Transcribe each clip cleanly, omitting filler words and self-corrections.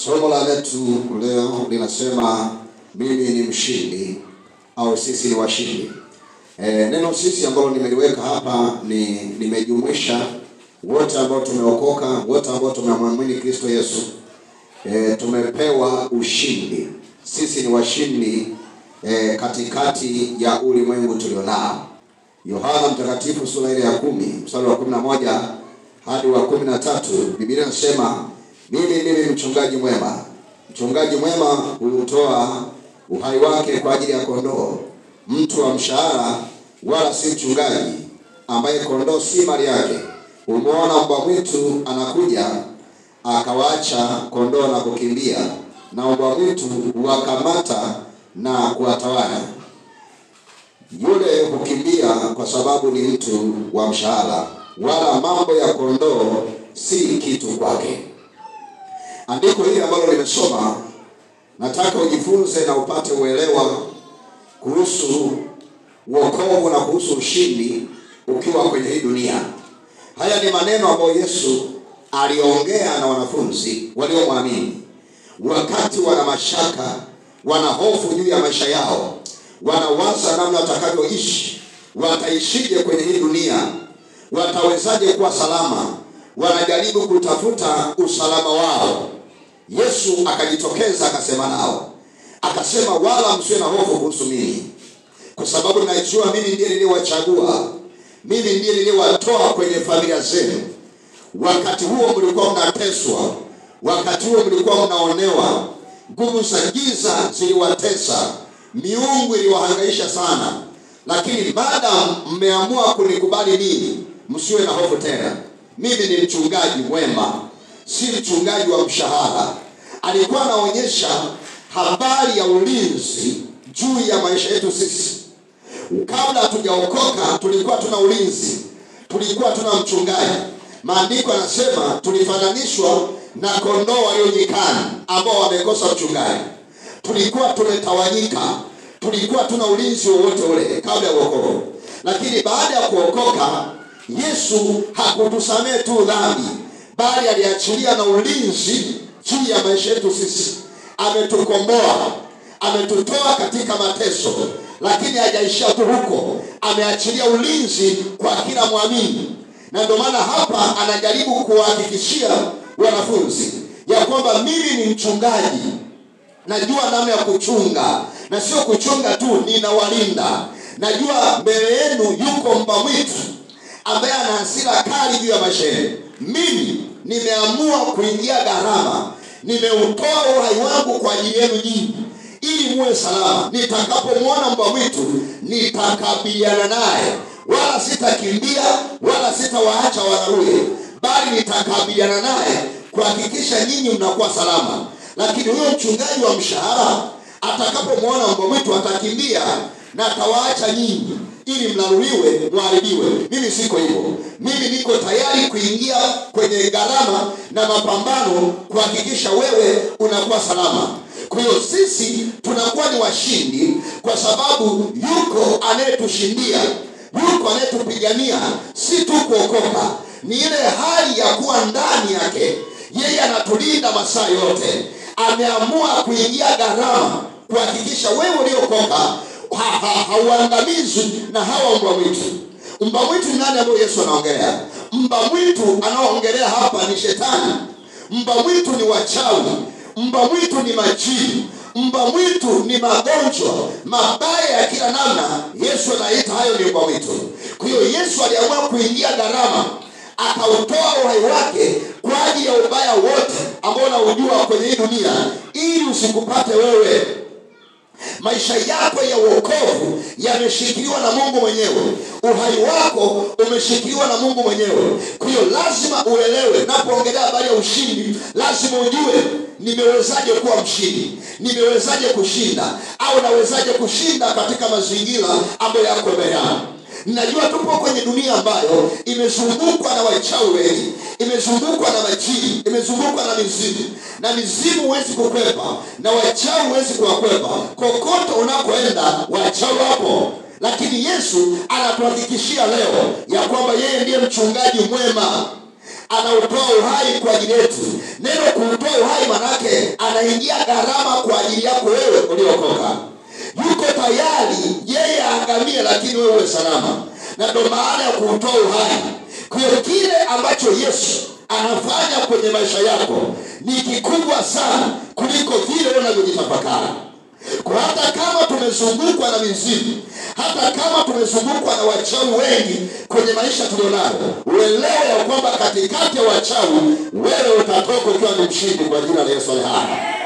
Somo la letu leo linasema mimi ni mshindi au sisi ni washindi. Neno sisi ambalo nimeliweka hapa nimejumuisha wote ambao tumeokoka, wote ambao tumemwamini Kristo Yesu. Tumepewa ushindi. Sisi ni washindi katikati ya ulimwengu tulionao. Yohana Mtakatifu sura ile ya 10 mstari wa 11 hadi wa 13, Biblia inasema mimi ndimi mchungaji mwema. Mchungaji mwema hutoa uhai wake kwa ajili ya kondoo. Mtu wa mshahara wala si mchungaji, ambaye kondoo si mali yake, umeona mbwa mwitu anakuja, akawaacha kondoo na kukimbia, na mbwa mwitu huwakamata na kuwatawanya. Yule hukimbia kwa sababu ni mtu wa mshahara, wala mambo ya kondoo si kitu kwake. Andiko hili ambalo nimesoma, nataka ujifunze na upate uelewa kuhusu wokovu na kuhusu ushindi ukiwa kwenye hii dunia. Haya ni maneno ambayo Yesu aliongea na wanafunzi waliomwamini wakati wana mashaka, wana hofu juu ya maisha yao, wanawaza namna watakavyoishi, wataishije kwenye hii dunia, watawezaje kuwa salama, wanajaribu kutafuta usalama wao. Yesu akajitokeza akasema nao, akasema wala msiwe na hofu kuhusu mimi, kwa sababu najua mimi ndiye niliwachagua, mimi ndiye niliwatoa kwenye familia zenu. Wakati huo mlikuwa mnateswa, wakati huo mlikuwa mnaonewa, nguvu za giza ziliwatesa, miungu iliwahangaisha sana, lakini maadamu mmeamua kunikubali mimi, msiwe na hofu tena. Mimi ni mchungaji mwema, si mchungaji wa mshahara. Alikuwa anaonyesha habari ya ulinzi juu ya maisha yetu sisi. Kabla hatujaokoka tulikuwa tuna ulinzi, tulikuwa tuna mchungaji. Maandiko yanasema tulifananishwa na kondoo walio nyikani ambao wamekosa mchungaji. Tulikuwa tumetawanyika, tulikuwa tuna ulinzi wowote ule kabla ya wokovu. Lakini baada ya kuokoka, Yesu hakutusamehe tu dhambi, bali aliachilia na ulinzi juu ya maisha yetu sisi. Ametukomboa, ametutoa katika mateso, lakini hajaishia tu huko, ameachilia ulinzi kwa kila muamini. Na ndio maana hapa anajaribu kuhakikishia wanafunzi ya kwamba mimi ni mchungaji, najua namna ya kuchunga, na sio kuchunga tu, ninawalinda. Najua mbele yenu yuko mbwa mwitu ambaye ana hasira kali juu ya maisha yenu. Mimi nimeamua kuingia gharama, nimeutoa uhai wangu kwa ajili yenu nyinyi, ili muwe salama. Nitakapomwona mbwa mwitu nitakabiliana naye, wala sitakimbia, wala sitawaacha wararue, bali nitakabiliana naye kuhakikisha nyinyi mnakuwa salama. Lakini huyo mchungaji wa mshahara atakapomwona mbwa mwitu atakimbia na atawaacha nyinyi ili mlaluliwe, mwaribiwe. Mimi siko hivyo. Mimi niko tayari kuingia kwenye gharama na mapambano kuhakikisha wewe unakuwa salama. Kwa hiyo sisi tunakuwa ni washindi kwa sababu yuko anayetushindia, yuko anayetupigania. Si tu kuokoka, ni ile hali ya kuwa ndani yake. Yeye anatulinda masaa yote. Ameamua kuingia gharama kuhakikisha wewe uliokoka hauangamizwi na hawa mbwa mwitu. Mbwa mwitu ni nani ambaye Yesu anaongelea? Mbwa mwitu anaoongelea hapa ni shetani. Mbwa mwitu ni wachawi, mbwa mwitu ni majini, mbwa mwitu ni magonjwa mabaya ya kila namna. Yesu anaita hayo ni mbwa mwitu. Kwa hiyo Yesu aliamua kuingia gharama, akautoa uhai wake kwa ajili ya ubaya wote ambao unaujua kwenye hii dunia, ili usikupate wewe. Maisha yako ya wokovu yameshikiliwa na Mungu mwenyewe. Uhai wako umeshikiliwa na Mungu mwenyewe. Kwa hiyo lazima uelewe, napoongelea habari ya ushindi, lazima ujue nimewezaje kuwa mshindi, nimewezaje kushinda, au nawezaje kushinda katika mazingira ambayo yako mbele yangu. Najua tupo kwenye dunia ambayo imezungukwa na wachawi wengi, imezungukwa na majini, imezungukwa na mizimu. Na mizimu huwezi kukwepa, na wachawi huwezi kuwakwepa. Kokote unakoenda wachawi hapo. Lakini Yesu anatuhakikishia leo ya kwamba yeye ndiye mchungaji mwema. Anautoa uhai kwa ajili yetu. Neno kuutoa uhai manake anaingia gharama kwa ajili yako wewe uliokoka. Yuko tayari yeye aangamie lakini wewe uwe salama. Na ndio maana ya kuutoa uhai. Kwa hiyo kile ambacho Yesu anafanya kwenye maisha yako ni kikubwa sana kuliko vile unavyojitafakari. Kwa hata kama tumezungukwa na mizimu, hata kama tumezungukwa na wachawi wengi kwenye maisha tulionayo, uelewe ya kwamba katikati ya wachawi wewe utatoka ukiwa ni mshindi kwa jina la Yesu aliye hai.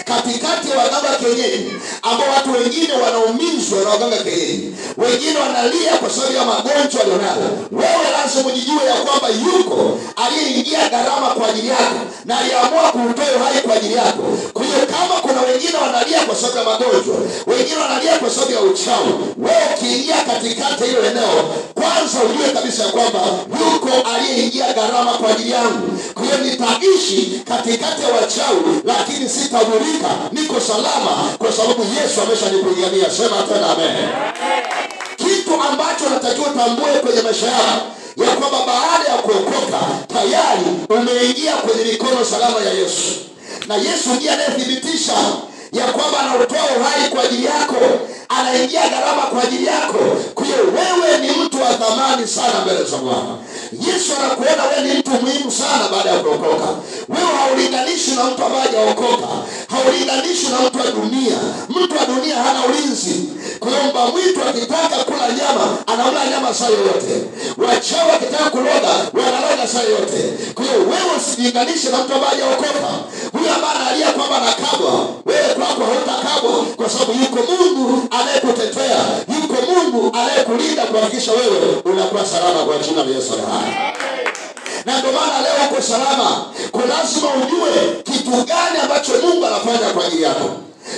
Katikati ya waganga kienyeji ambao watu wengine wanaumizwa na waganga kienyeji, wengine wanalia kwa sababu ya magonjwa walionayo, wewe lazima ujijue ya kwamba yuko aliyeingia gharama kwa ajili yako na aliamua kuutoa uhai kwa ajili yako. Kwa hiyo kama kuna wengine wanalia kwa sababu ya magonjwa, wengine wanalia kwa sababu ya uchawi, wewe ukiingia katikati hilo eneo, kwanza ujue kabisa ya kwamba yuko aliyeingia gharama kwa ajili yangu. Kwa hiyo nitaishi katikati ya wachawi lakini sitadhurika, niko salama kwa sababu Yesu ameshanipigania. Sema tena amen. Kitu ambacho natakiwa tambue kwenye maisha yako ya kwamba baada ya kuokoka tayari umeingia kwenye mikono salama ya Yesu. Na Yesu ndiye anayethibitisha ya kwamba anautoa uhai kwa ajili yako, anaingia gharama kwa ajili yako. Kwa hiyo wewe ni mtu wa thamani sana mbele za Bwana. Yesu anakuona wewe ni mtu muhimu sana baada ya kuokoka. Wewe haulinganishi na mtu ambaye hajaokoka, haulinganishi na mtu wa dunia. Mtu wa dunia hana ulinzi. Kwa hiyo mbwa mwitu akitaka kula nyama anaula nyama saa yote, wachawi akitaka kuloga wanaloga saa yote. Kwa hiyo wewe usilinganishe na mtu ambaye hajaokoka. Huyo ambaye analia kwamba anakabwa, wewe kwako hautakabwa kwa sababu yuko Mungu anayekutetea, yuko Mungu anayekulinda kuhakikisha wewe unakuwa salama kwa jina la Yesu aliye hai. Na ndio maana leo uko salama. Kwa lazima ujue kitu gani ambacho Mungu anafanya kwa ajili yako,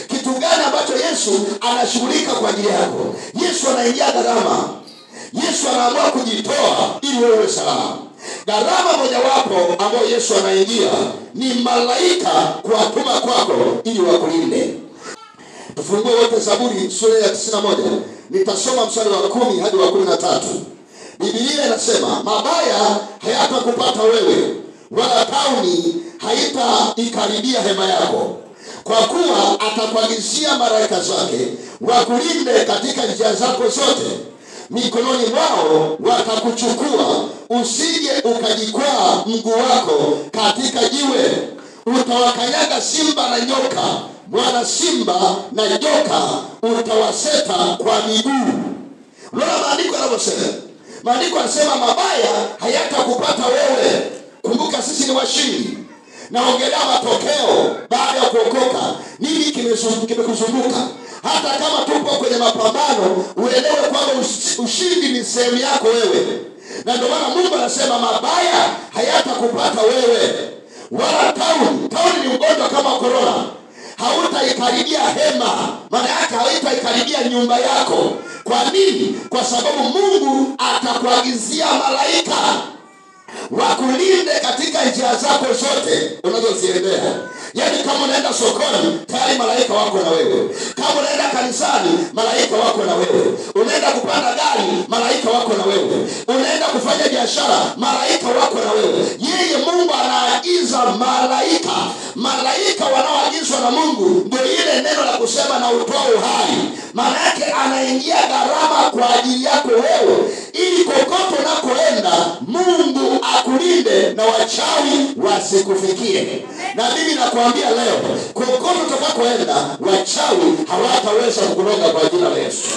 kitu gani ambacho Yesu anashughulika kwa ajili yako. Yesu anaingia gharama. Yesu anaamua kujitoa ili wewe salama. Gharama mojawapo ambayo Yesu anaingia ni malaika kuwatuma kwako ili wakulinde. Tufungue wote Zaburi sura ya 91. Nitasoma mstari wa 10 hadi wa 13. Biblia inasema, mabaya hayatakupata wewe, wala tauni haitaikaribia hema yako, kwa kuwa atakuagizia malaika zake wakulinde katika njia zako zote. Mikononi mwao watakuchukua, usije ukajikwaa mguu wako katika jiwe. Utawakanyaga simba na nyoka, mwana simba na joka utawaseta kwa miguu. Unaona maandiko yanavyosema? Maandiko yanasema mabaya hayatakupata wewe. Kumbuka sisi ni washindi. Naongelea matokeo baada ya kuokoka. Nini kimekuzunguka? Hata kama tupo kwenye mapambano, uelewe kwamba ushindi ni sehemu yako wewe. Na ndio maana Mungu anasema mabaya hayatakupata wewe, wala tauni ni ugonjwa kama korona hautaikaribia hema. Maana yake hautaikaribia nyumba yako. Kwa nini? Kwa sababu Mungu atakuagizia malaika wakulinde katika njia zako zote unazoziendea. Yaani kama unaenda sokoni, tayari malaika wako na wewe. Kama unaenda kanisani, malaika wako na wewe. Unaenda kupanda gari, malaika wako na wewe. Unaenda kufanya biashara, malaika wako na wewe. Yeye Mungu anaagiza malaika. Malaika wanaoagizwa na Mungu ndio ile neno la kusema na utoa uhai. Maana yake anaingia gharama kwa ajili yako wewe, ili kokote unakoenda Mungu akulinde na wachawi wasikufikie. Na mimi nakwambia leo, kokote utakapoenda wachawi hawataweza kukuroga kwa jina la Yesu.